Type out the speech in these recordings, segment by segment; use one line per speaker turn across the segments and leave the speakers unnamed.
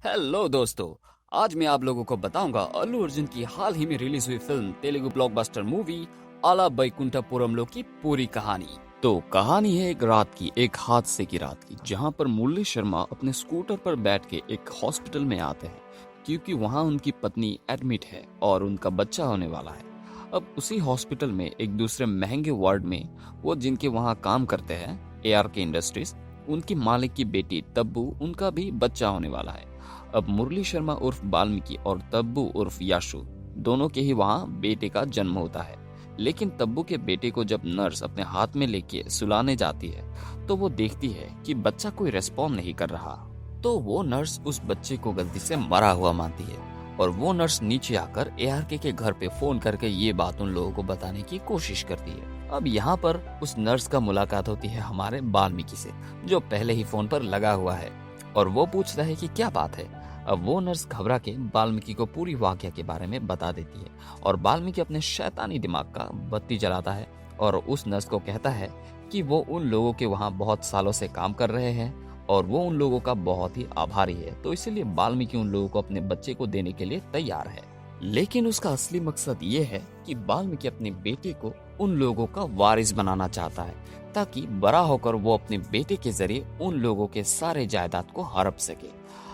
Hello दोस्तों। आज मैं आप लोगों को बताऊंगा अल्लू अर्जुन की हाल ही में रिलीज हुई फिल्म तेलुगु ब्लॉकबस्टर मूवी आला बैकुंठपुरमलो की पूरी कहानी। तो कहानी है एक रात की, एक हादसे की रात की, जहां पर मुरली शर्मा अपने स्कूटर पर बैठ के एक हॉस्पिटल में आते हैं क्योंकि वहां उनकी पत्नी एडमिट है और उनका बच्चा होने वाला है। अब उसी हॉस्पिटल में एक दूसरे महंगे वार्ड में वो जिनके वहां काम करते हैं, ARK इंडस्ट्रीज, उनकी मालिक की बेटी तब्बू, उनका भी बच्चा होने वाला है। अब मुरली शर्मा उर्फ वाल्मीकि और तब्बू उर्फ याशु दोनों के ही वहां बेटे का जन्म होता है। लेकिन तब्बू के बेटे को जब नर्स अपने हाथ में लेके सुलाने जाती है तो वो देखती है कि बच्चा कोई रेस्पॉन्ड नहीं कर रहा। तो वो नर्स उस बच्चे को गलती से मरा हुआ मानती है और वो नर्स नीचे आकर ARK के घर पे फोन करके ये बात उन लोगों को बताने की कोशिश करती है। अब यहाँ पर उस नर्स का मुलाकात होती है हमारे वाल्मीकि से, जो पहले ही फोन पर लगा हुआ है, और वो पूछता है कि क्या बात है। अब वो नर्स घबरा के वाल्मीकि को पूरी वाकया के बारे में बता देती है और वाल्मीकि अपने शैतानी दिमाग का बत्ती जलाता है और उस नर्स को कहता है कि वो उन लोगों के वहां बहुत सालों से काम कर रहे हैं और वो उन लोगों का बहुत ही आभारी है, तो इसलिए वाल्मीकि उन लोगों को अपने बच्चे को देने के लिए तैयार है। लेकिन उसका असली मकसद ये है कि वाल्मीकि अपने बेटे को उन लोगों का वारिस बनाना चाहता है ताकि बड़ा होकर वो अपने बेटे के जरिए उन लोगों के सारे जायदाद को हड़प सके।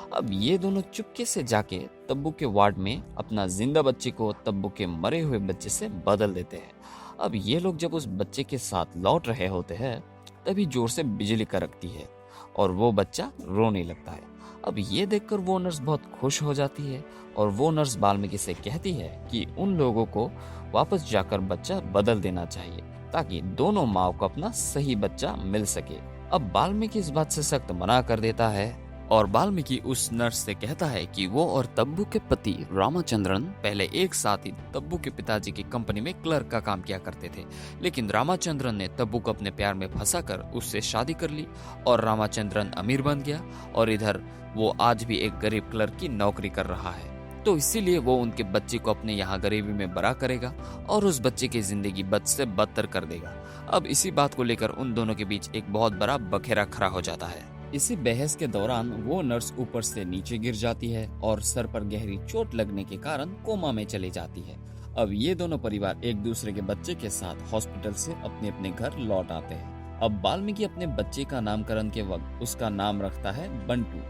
अब ये दोनों चुपके से जाके तब्बू के वार्ड में अपना जिंदा बच्चे को तब्बू के मरे हुए बच्चे से बदल देते हैं। अब ये लोग जब उस बच्चे के साथ लौट रहे होते हैं तभी जोर से बिजली कड़कती है और वो बच्चा रोने लगता है। अब ये देखकर वो नर्स बहुत खुश हो जाती है और वो नर्स वाल्मीकि से कहती है कि उन लोगों को वापस जाकर बच्चा बदल देना चाहिए ताकि दोनों माँ को अपना सही बच्चा मिल सके। अब वाल्मीकि इस बात से सख्त मना कर देता है और वाल्मीकि उस नर्स से कहता है कि वो और तब्बू के पति रामाचंद्रन पहले एक साथ ही तब्बू के पिताजी की कंपनी में क्लर्क का काम किया करते थे, लेकिन रामाचंद्रन ने तब्बू को अपने प्यार में फंसाकर उससे शादी कर ली और रामाचंद्रन अमीर बन गया और इधर वो आज भी एक गरीब क्लर्क की नौकरी कर रहा है। तो इसीलिए वो उनके बच्चे को अपने यहाँ गरीबी में बड़ा करेगा और उस बच्चे की जिंदगी बद से बदतर कर देगा। अब इसी बात को लेकर उन दोनों के बीच एक बहुत बड़ा बखेरा खड़ा हो जाता है। इसी बहस के दौरान वो नर्स ऊपर से नीचे गिर जाती है और सर पर गहरी चोट लगने के कारण कोमा में चली जाती है। अब ये दोनों परिवार एक दूसरे के बच्चे के साथ हॉस्पिटल से अपने अपने घर लौट आते हैं। अब वाल्मीकि अपने बच्चे का नामकरण के वक्त उसका नाम रखता है बंटू।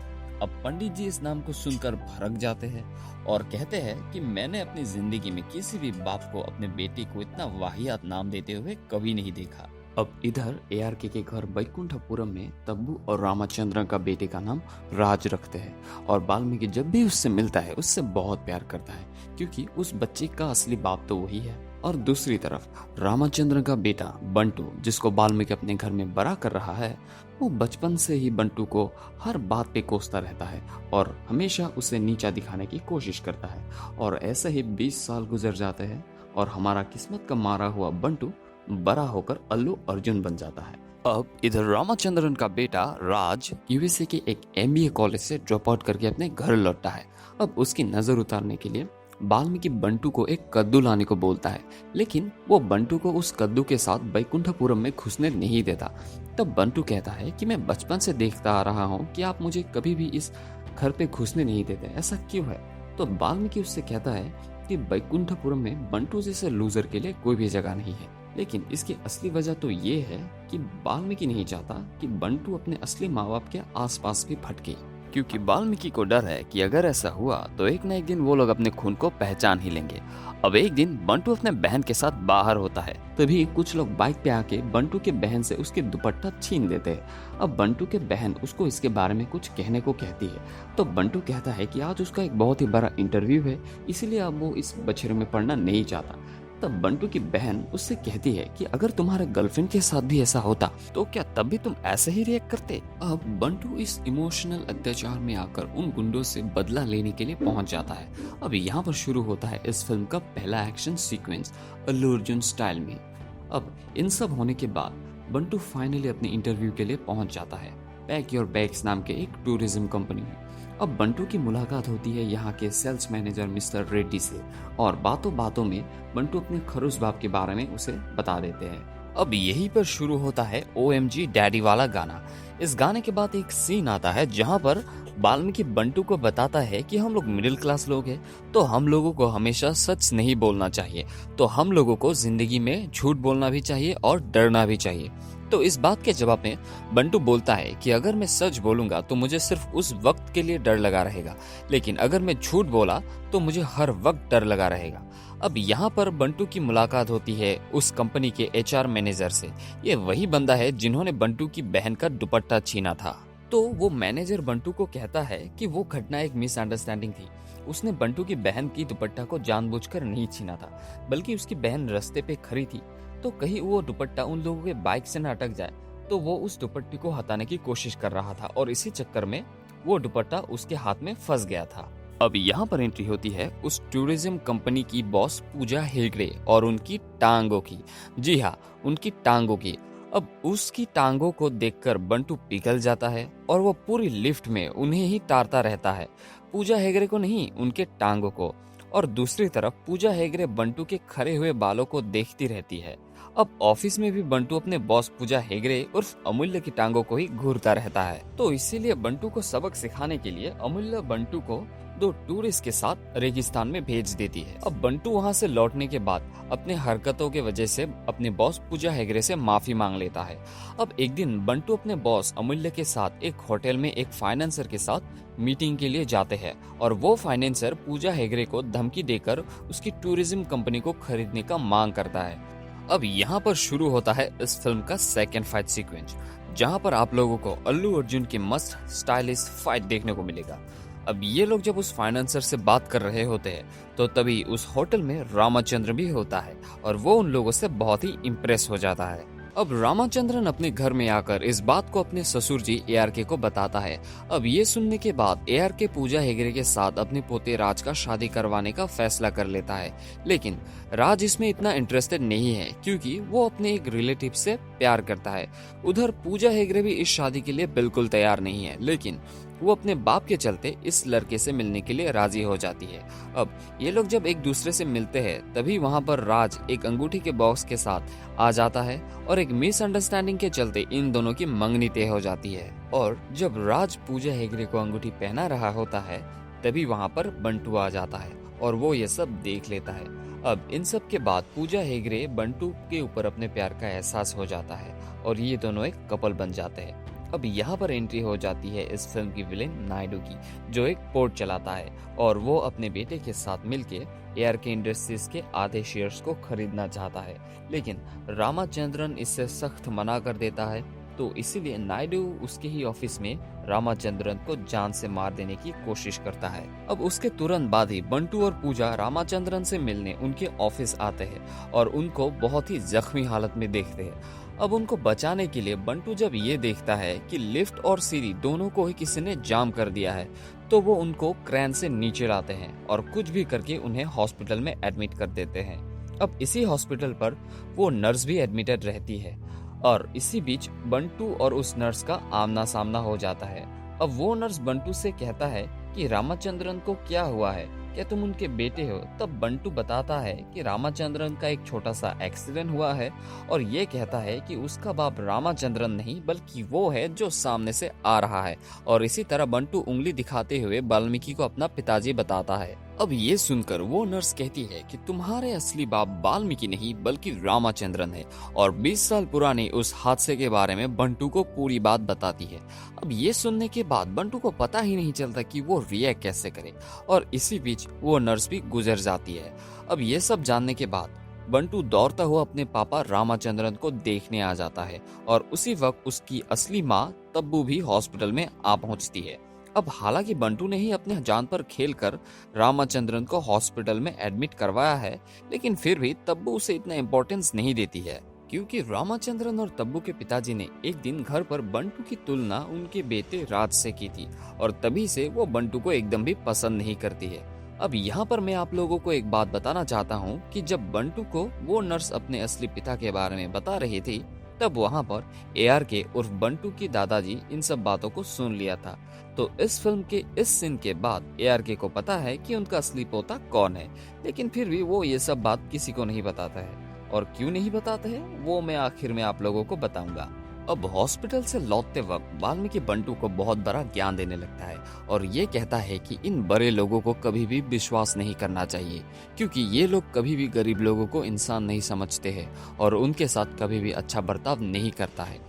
अब पंडित जी इस नाम को सुनकर भड़क जाते हैं और कहते हैं कि मैंने अपनी जिंदगी में किसी भी बाप को अपने बेटे को इतना वाहियात नाम देते हुए कभी नहीं देखा। अब इधर ARK के घर बैकुंठपुरम में तब्बू और रामाचंद्रन का बेटे का नाम राज रखते हैं और वाल्मीकि जब भी उससे मिलता है उससे बहुत प्यार करता है क्योंकि उस बच्चे का असली बाप तो वही है। और दूसरी तरफ रामाचंद्रन का बेटा बंटू, जिसको वाल्मीकि अपने घर में बड़ा कर रहा है, वो बचपन से ही बंटू को हर बात पे कोसता रहता है और हमेशा उसे नीचा दिखाने की कोशिश करता है। और ऐसे ही 20 साल गुजर जाते हैं और हमारा किस्मत का मारा हुआ बंटू बड़ा होकर अल्लू अर्जुन बन जाता है। अब इधर रामाचंद्रन का बेटा राज USA के एक MBA कॉलेज से ड्रॉप आउट करके अपने घर लौटता है। अब उसकी नजर उतारने के लिए वाल्मीकि बंटू को एक कद्दू लाने को बोलता है, लेकिन वो बंटू को उस कद्दू के साथ बैकुंठपुरम में घुसने नहीं देता। तब बंटू कहता है कि मैं बचपन से देखता आ रहा हूँ कि आप मुझे कभी भी इस घर पे घुसने नहीं देते, ऐसा क्यों है। तो वाल्मीकि उससे कहता है कि बैकुंठपुरम में बंटू जैसे लूजर के लिए कोई भी जगह नहीं है, लेकिन इसकी असली वजह तो ये है कि वाल्मीकि नहीं चाहता कि बंटू अपने असली माँ बाप के आसपास भी भटके, क्योंकि वाल्मीकि को डर है कि अगर ऐसा हुआ तो एक न एक दिन वो लोग अपने खून को पहचान ही लेंगे। अब एक दिन बंटू अपने बहन के साथ बाहर होता है, तभी कुछ लोग बाइक पे आके बंटू के बहन से उसके दुपट्टा छीन लेते हैं। अब बंटू के बहन उसको इसके बारे में कुछ कहने को कहती है, तो बंटू कहता है कि आज उसका एक बहुत ही बड़ा इंटरव्यू है, इसीलिए अब वो इस बछड़े में पढ़ना नहीं चाहता। तब बंटू की बहन उससे कहती है कि अगर तुम्हारे गर्लफ्रेंड के साथ भी ऐसा होता तो क्या तब भी तुम ऐसे ही रिएक्ट करते। अब बंटू इस इमोशनल अत्याचार में आकर उन गुंडों से बदला लेने के लिए पहुंच जाता है। अब यहाँ पर शुरू होता है इस फिल्म का पहला action sequence Allu Arjun style में। अब इन सब होने के बाद बंटू फाइनली अपने इंटरव्यू के लिए पहुंच जाता है पैक योर बैग्स नाम के एक टूरिज्म कंपनी में। अब बंटू की मुलाकात होती है यहाँ के सेल्स मैनेजर मिस्टर रेड्डी से और बातों बातों में बंटू अपने खरूस बाप के बारे में उसे बता देते हैं। अब यहीं पर शुरू होता है OMG डैडी वाला गाना। इस गाने के बाद एक सीन आता है जहां पर वाल्मीकि बंटू को बताता है कि हम लोग मिडिल क्लास लोग हैं, तो हम लोगों को हमेशा सच नहीं बोलना चाहिए, तो हम लोगों को जिंदगी में झूठ बोलना भी चाहिए और डरना भी चाहिए। तो इस बात के जवाब में बंटू बोलता है कि अगर मैं सच बोलूंगा तो मुझे सिर्फ उस वक्त के लिए डर लगा रहेगा, लेकिन अगर मैं झूठ बोला तो मुझे हर वक्त डर लगा रहेगा। अब यहाँ पर बंटू की मुलाकात होती है उस कंपनी के HR मैनेजर से। ये वही बंदा है जिन्होंने बंटू की बहन का दुपट्टा छीना था। तो वो मैनेजर बंटू को कहता है कि वो घटना एक मिसअंडरस्टैंडिंग थी। उसने बंटू की बहन की दुपट्टा को जानबूझकर नहीं छीना था, बल्कि उसकी बहन रास्ते पे खड़ी थी, तो कहीं वो दुपट्टा उन लोगों के बाइक से न अटक जाए, तो वो उस दुपट्टे को हटाने की कोशिश कर रहा था और इसी चक्कर में वो दुपट्टा उसके हाथ में फंस गया था। अब यहाँ पर एंट्री होती है उस टूरिज्म कंपनी की बॉस पूजा हेगड़े और उनकी टांगों की। जी हाँ, उनकी टांगों की। अब उसकी टांगों को देखकर बंटू पिघल जाता है और वो पूरी लिफ्ट में उन्हें ही तारता रहता है, पूजा हेगड़े को नहीं, उनके टांगों को। और दूसरी तरफ पूजा हेगड़े बंटू के खड़े हुए बालों को देखती रहती है। अब ऑफिस में भी बंटू अपने बॉस पूजा हेगड़े उर्फ अमूल्य की टांगों को ही घूरता रहता है। तो इसीलिए बंटू को सबक सिखाने के लिए अमूल्य बंटू को 2 टूरिस्ट के साथ रेगिस्तान में भेज देती है। अब बंटू वहाँ से लौटने के बाद अपने हरकतों के वजह से अपने बॉस पूजा हेगड़े से माफी मांग लेता है। अब एक दिन बंटू अपने बॉस अमूल्य के साथ एक होटल में एक फाइनेंसर के साथ मीटिंग के लिए जाते हैं और वो फाइनेंसर पूजा हेगड़े को धमकी देकर उसकी टूरिज्म कंपनी को खरीदने का मांग करता है। अब यहाँ पर शुरू होता है इस फिल्म का सेकेंड फाइट सीक्वेंस, जहाँ पर आप लोगों को अल्लू अर्जुन की मस्त स्टाइलिश फाइट देखने को मिलेगा। अब ये लोग जब उस फाइनेंसर से बात कर रहे होते हैं तो तभी उस होटल में रामाचंद्र भी होता है और वो उन लोगों से बहुत ही इम्प्रेस हो जाता है। अब रामाचंद्रन अपने घर में आकर इस बात को अपने ससुर जी ARK को बताता है। अब ये सुनने के बाद ARK पूजा हेगड़े के साथ अपने पोते राज का शादी करवाने का फैसला कर लेता है, लेकिन राज इसमें इतना इंटरेस्टेड नहीं है क्योंकि वो अपने एक रिलेटिव से प्यार करता है। उधर पूजा हेगड़े भी इस शादी के लिए बिल्कुल तैयार नहीं है, लेकिन वो अपने बाप के चलते इस लड़के से मिलने के लिए राजी हो जाती है। अब ये लोग जब एक दूसरे से मिलते हैं तभी वहाँ पर राज एक अंगूठी के बॉक्स के साथ आ जाता है और एक मिसअंडरस्टैंडिंग के चलते इन दोनों की मंगनी तय हो जाती है। और जब राज पूजा हेगड़े को अंगूठी पहना रहा होता है तभी वहाँ पर बंटू आ जाता है और वो ये सब देख लेता है। अब इन सब के बाद पूजा हेगड़े बंटू के ऊपर अपने प्यार का एहसास हो जाता है और ये दोनों एक कपल बन जाते हैं। अब यहाँ पर एंट्री हो जाती है इस फिल्म की विलेन नायडू की, जो एक पोर्ट चलाता है और वो अपने बेटे के साथ मिलके ARK इंडस्ट्रीज के आधे शेयर्स को खरीदना चाहता है, लेकिन रामाचंद्रन इससे सख्त मना कर देता है। तो इसीलिए नायडू उसके ही ऑफिस में रामाचंद्रन को जान से मार देने की कोशिश करता है। अब उसके तुरंत बाद ही बंटू और पूजा रामाचंद्रन से मिलने उनके ऑफिस आते हैं और उनको बहुत ही जख्मी हालत में देखते हैं। अब उनको बचाने के लिए बंटू जब ये देखता है कि लिफ्ट और सीढ़ी दोनों को ही किसी ने जाम कर दिया है, तो वो उनको क्रेन से नीचे लाते हैं और कुछ भी करके उन्हें हॉस्पिटल में एडमिट कर देते हैं। अब इसी हॉस्पिटल पर वो नर्स भी एडमिटेड रहती है और इसी बीच बंटू और उस नर्स का आमना सामना हो जाता है। अब वो नर्स बंटू से कहता है कि रामाचंद्रन को क्या हुआ है, क्या तुम उनके बेटे हो? तब बंटू बताता है कि रामाचंद्रन का एक छोटा सा एक्सीडेंट हुआ है और ये कहता है कि उसका बाप रामाचंद्रन नहीं बल्कि वो है जो सामने से आ रहा है। और इसी तरह बंटू उंगली दिखाते हुए वाल्मीकि को अपना पिताजी बताता है। अब ये सुनकर वो नर्स कहती है कि तुम्हारे असली बाप वाल्मीकि नहीं बल्कि रामाचंद्रन है, और 20 साल पुराने उस हादसे के बारे में बंटू को पूरी बात बताती है। अब ये सुनने के बाद बंटू को पता ही नहीं चलता कि वो रिएक्ट कैसे करे और इसी बीच वो नर्स भी गुजर जाती है। अब ये सब जानने के बाद बंटू दौड़ता हुआ अपने पापा रामाचंद्रन को देखने आ जाता है और उसी वक्त उसकी असली माँ तब्बू भी हॉस्पिटल में आ पहुंचती है। अब हालांकि बंटू ने ही अपने जान पर खेलकर रामाचंद्रन को हॉस्पिटल में एडमिट करवाया है, लेकिन फिर भी तब्बू उसे इतना इम्पोर्टेंस नहीं देती है क्योंकि रामाचंद्रन और तब्बू के पिताजी ने एक दिन घर पर बंटू की तुलना उनके बेटे राज से की थी और तभी से वो बंटू को एकदम भी पसंद नहीं करती है। अब यहाँ पर मैं आप लोगों को एक बात बताना चाहता हूँ कि जब बंटू को वो नर्स अपने असली पिता के बारे में बता रही थी तब वहाँ पर ARK उर्फ बंटू की दादाजी इन सब बातों को सुन लिया था। तो इस फिल्म के इस सीन के बाद ARK को पता है कि उनका असली पोता कौन है, लेकिन फिर भी वो ये सब बात किसी को नहीं बताता है। और क्यों नहीं बताते हैं वो मैं आखिर में आप लोगों को बताऊंगा। अब हॉस्पिटल से लौटते वक्त वाल्मीकि बंटू को बहुत बड़ा ज्ञान देने लगता है और ये कहता है कि इन बड़े लोगों को कभी भी विश्वास नहीं करना चाहिए, क्योंकि ये लोग कभी भी गरीब लोगों को इंसान नहीं समझते हैं और उनके साथ कभी भी अच्छा बर्ताव नहीं करता है।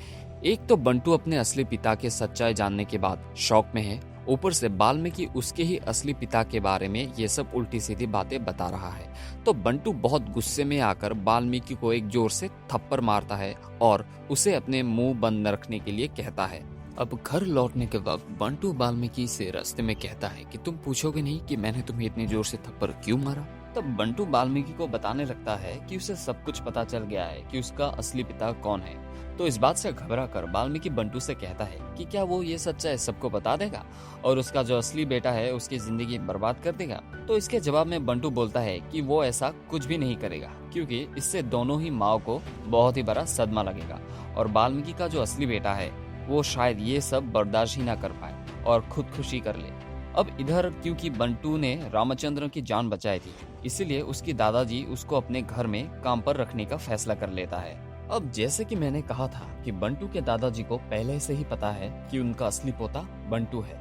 एक तो बंटू अपने असली पिता के सच्चाई जानने के बाद शौक में है, ऊपर से वाल्मीकि उसके ही असली पिता के बारे में ये सब उल्टी सीधी बातें बता रहा है। तो बंटू बहुत गुस्से में आकर वाल्मीकि को एक जोर से थप्पड़ मारता है और उसे अपने मुंह बंद रखने के लिए कहता है। अब घर लौटने के वक्त बंटू वाल्मीकि से रास्ते में कहता है कि तुम पूछोगे नहीं कि मैंने तुम्हें इतनी जोर से थप्पड़ क्यों मारा। तब बंटू वाल्मीकि को बताने लगता है कि उसे सब कुछ पता चल गया है कि उसका असली पिता कौन है। तो इस बात से घबरा कर वाल्मीकि बंटू से कहता है कि क्या वो ये सच्चाई सबको बता देगा और उसका जो असली बेटा है उसकी जिंदगी बर्बाद कर देगा। तो इसके जवाब में बंटू बोलता है कि वो ऐसा कुछ भी नहीं करेगा, क्योंकि इससे दोनों ही माओ को बहुत ही बड़ा सदमा लगेगा और वाल्मीकि का जो असली बेटा है वो शायद ये सब बर्दाश्त ही ना कर पाए और खुदकुशी कर ले। अब इधर क्योंकि बंटू ने रामचंद्र की जान बचाई थी, इसीलिए उसकी दादाजी उसको अपने घर में काम पर रखने का फैसला कर लेता है। अब जैसे कि मैंने कहा था कि बंटू के दादाजी को पहले से ही पता है कि उनका असली पोता बंटू है,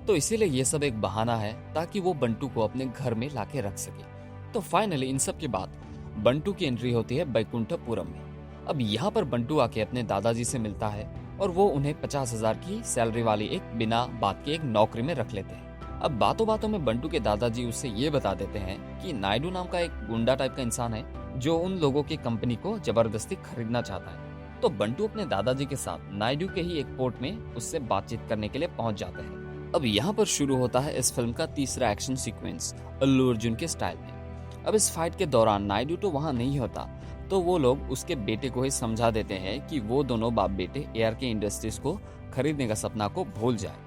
तो इसीलिए ये सब एक बहाना है ताकि वो बंटू को अपने घर में लाके रख सके। तो फाइनली इन सब के बाद बंटू की एंट्री होती है बैकुंठपुरम में। अब यहाँ पर बंटू आके अपने दादाजी से मिलता है और वो उन्हें 50,000 की सैलरी वाली एक बिना बात के एक नौकरी में रख लेते हैं। अब बातों बातों में बंटू के दादाजी उससे ये बता देते हैं कि नायडू नाम का एक गुंडा टाइप का इंसान है जो उन लोगों की कंपनी को जबरदस्ती खरीदना चाहता है। तो बंटू अपने दादाजी के साथ नायडू के ही एक पोर्ट में उससे बातचीत करने के लिए पहुंच जाते हैं। अब यहाँ पर शुरू होता है इस फिल्म का तीसरा एक्शन सीक्वेंस अल्लू अर्जुन के स्टाइल में। अब इस फाइट के दौरान नायडू तो वहाँ नहीं होता, तो वो लोग उसके बेटे को ही समझा देते हैं कि वो दोनों बाप बेटे ARK इंडस्ट्रीज को खरीदने का सपना को भूल जाए।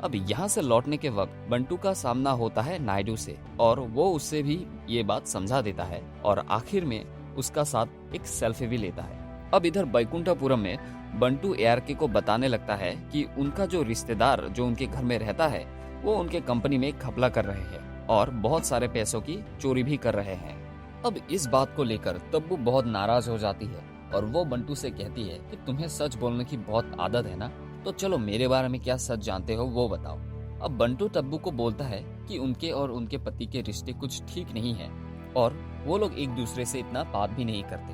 अब यहाँ से लौटने के वक्त बंटू का सामना होता है नायडू से और वो उससे भी ये बात समझा देता है और आखिर में उसका साथ एक सेल्फी भी लेता है। अब इधर बैकुंठपुरम में बंटू ARK को बताने लगता है कि उनका जो रिश्तेदार जो उनके घर में रहता है वो उनके कंपनी में घपला कर रहे हैं और बहुत सारे पैसों की चोरी भी कर रहे हैं। अब इस बात को लेकर तब्बू बहुत नाराज हो जाती है और वो बंटू से कहती है कि तुम्हें सच बोलने की बहुत आदत है ना, तो चलो मेरे बारे में क्या सच जानते हो वो बताओ। अब बंटू तब्बू को बोलता है कि उनके और उनके पति के रिश्ते कुछ ठीक नहीं है और वो लोग एक दूसरे से इतना बात भी नहीं करते,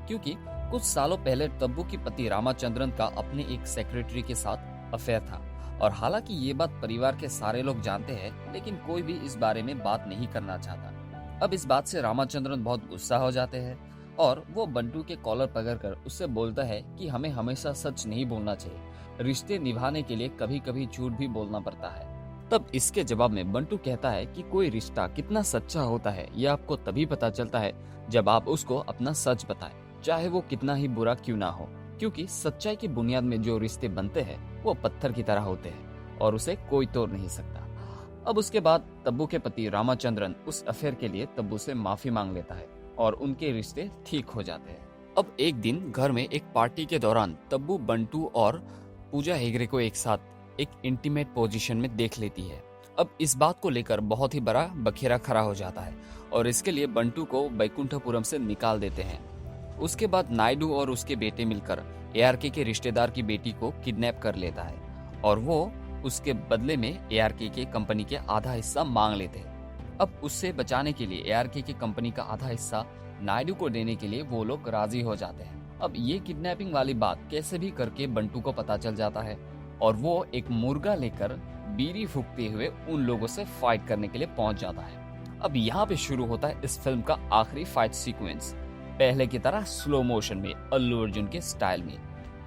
क्योंकि कुछ सालों पहले तब्बू की पति रामाचंद्रन का अपने एक सेक्रेटरी के साथ अफेयर था और हालांकि ये बात परिवार के सारे लोग जानते हैं, लेकिन कोई भी इस बारे में बात नहीं करना चाहता। अब इस बात से रामाचंद्रन बहुत गुस्सा हो जाते हैं और वो बंटू के कॉलर पकड़कर उससे बोलता है कि हमें हमेशा सच नहीं बोलना चाहिए, रिश्ते निभाने के लिए कभी कभी झूठ भी बोलना पड़ता है। तब इसके जवाब में बंटू कहता है कि कोई रिश्ता कितना सच्चा होता है ये आपको तभी पता चलता है जब आप उसको अपना सच बताएं, चाहे वो कितना ही बुरा क्यों ना हो, क्योंकि सच्चाई की बुनियाद में जो रिश्ते बनते हैं वो पत्थर की तरह होते हैं और उसे कोई तोड़ नहीं सकता। अब उसके बाद तब्बू के पति रामाचंद्रन उस अफेयर के लिए तब्बू से माफी मांग लेता है और उनके रिश्ते ठीक हो जाते हैं। अब एक दिन घर में एक पार्टी के दौरान तब्बू बंटू और पूजा हेगड़े को एक साथ एक इंटीमेट पोजीशन में देख लेती है। अब इस बात को लेकर बहुत ही बड़ा बखेरा खड़ा हो जाता है और इसके लिए बंटू को बैकुंठपुरम से निकाल देते हैं। उसके बाद नायडू और उसके बेटे मिलकर ARK के रिश्तेदार की बेटी को किडनैप कर लेता है और वो उसके बदले में ARK के कंपनी के आधा हिस्सा मांग लेते हैं। अब उससे बचाने के लिए ARK की कंपनी का आधा हिस्सा नायडू को देने के लिए वो लोग राजी हो जाते हैं। अब ये किडनैपिंग वाली बात कैसे भी करके बंटू को पता चल जाता है और वो एक मुर्गा लेकर बीड़ी फूकते हुए उन लोगों से फाइट करने के लिए पहुंच जाता है। अब यहाँ पे शुरू होता है इस फिल्म का आखिरी फाइट सीक्वेंस, पहले की तरह स्लो मोशन में अल्लू अर्जुन के स्टाइल में,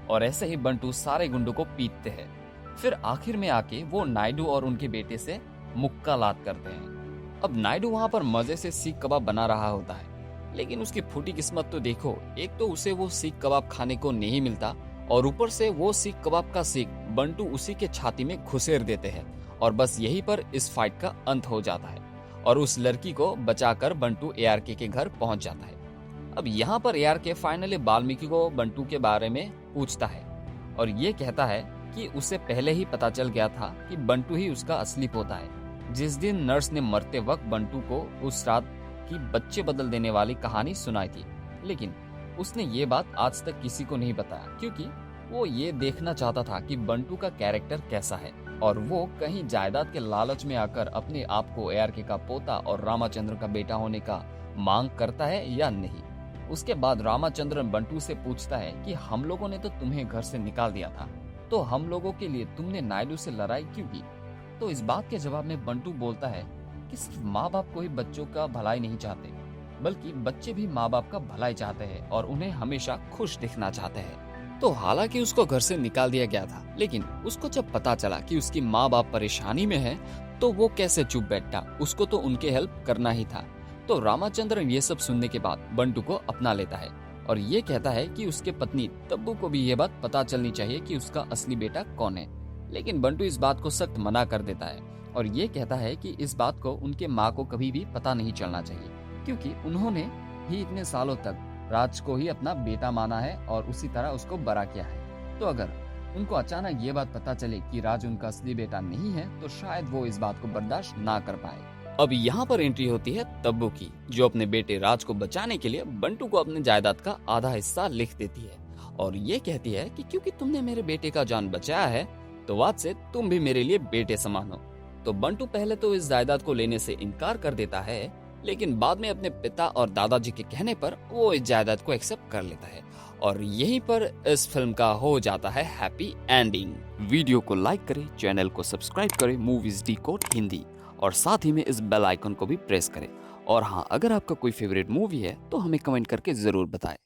और ऐसे ही बंटू सारे गुंडों को पीटते हैं। फिर आखिर में आके वो नायडू और उनके बेटे से मुक्का लात करते हैं। अब नायडू वहाँ पर मजे से सीख कबाब बना रहा होता है, लेकिन उसकी फूटी किस्मत तो देखो, एक तो उसे वो सीख कबाब खाने को नहीं मिलता और ऊपर से वो सीख कबाब का सीख बंटू उसी के छाती में घुसेर देते हैं और बस यहीं पर इस फाइट का अंत हो जाता है और उस लड़की को बचाकर बंटू ARK के घर पहुंच जाता है। अब यहाँ पर ARK फाइनली वाल्मीकि को बंटू के बारे में पूछता है और ये कहता है कि उसे पहले ही पता चल गया था कि बंटू ही उसका असली पोता है। जिस दिन नर्स ने मरते वक्त बंटू को उस रात की बच्चे बदल देने वाली कहानी सुनाई थी, लेकिन उसने ये बात आज तक किसी को नहीं बताया, क्योंकि वो ये देखना चाहता था कि बंटू का कैरेक्टर कैसा है और वो कहीं जायदाद के लालच में आकर अपने आप को ARK का पोता और रामाचंद्र का बेटा होने का मांग करता है या नहीं। उसके बाद रामाचंद्रन बंटू से पूछता है कि हम लोगों ने तो तुम्हें घर से निकाल दिया था, तो हम लोगों के लिए तुमने नायडू से लड़ाई क्यों की? तो इस बात के जवाब में बंटू बोलता है कि सिर्फ माँ बाप को ही बच्चों का भलाई नहीं चाहते, बल्कि बच्चे भी माँ बाप का भलाई चाहते हैं और उन्हें हमेशा खुश दिखना चाहते हैं। तो हालांकि उसको घर से निकाल दिया गया था, लेकिन उसको जब पता चला कि उसकी माँ बाप परेशानी में है, तो वो कैसे चुप बैठा? उसको तो उनके हेल्प करना ही था। तो रामाचंद्रन ये सब सुनने के बाद बंटू को अपना लेता है और ये कहता है कि उसके पत्नी तब्बू को भी ये बात पता चलनी चाहिए कि उसका असली बेटा कौन है। लेकिन बंटू इस बात को सख्त मना कर देता है और ये कहता है कि इस बात को उनके माँ को कभी भी पता नहीं चलना चाहिए, क्योंकि उन्होंने ही इतने सालों तक राज को ही अपना बेटा माना है और उसी तरह उसको बड़ा किया है। तो अगर उनको अचानक ये बात पता चले कि राज उनका असली बेटा नहीं है, तो शायद वो इस बात को बर्दाश्त ना कर पाए। अब यहाँ पर एंट्री होती है तब्बू की, जो अपने बेटे राज को बचाने के लिए बंटू को अपने जायदाद का आधा हिस्सा लिख देती है और ये कहती है कि क्योंकि तुमने मेरे बेटे का जान बचाया है, तो आज से तुम भी मेरे लिए बेटे समान हो। तो बंटू पहले तो इस जायदाद को लेने से इनकार कर देता है, लेकिन बाद में अपने पिता और दादाजी के कहने पर वो इस जायदाद को एक्सेप्ट कर लेता है और यहीं पर इस फिल्म का हो जाता है हैप्पी एंडिंग। वीडियो को लाइक करें, चैनल को सब्सक्राइब करें मूवीज डिकोड हिंदी, और साथ ही में इस बेल आइकन को भी प्रेस करें। और हाँ, अगर आपका कोई फेवरेट मूवी है तो हमें कमेंट करके जरूर बताएं।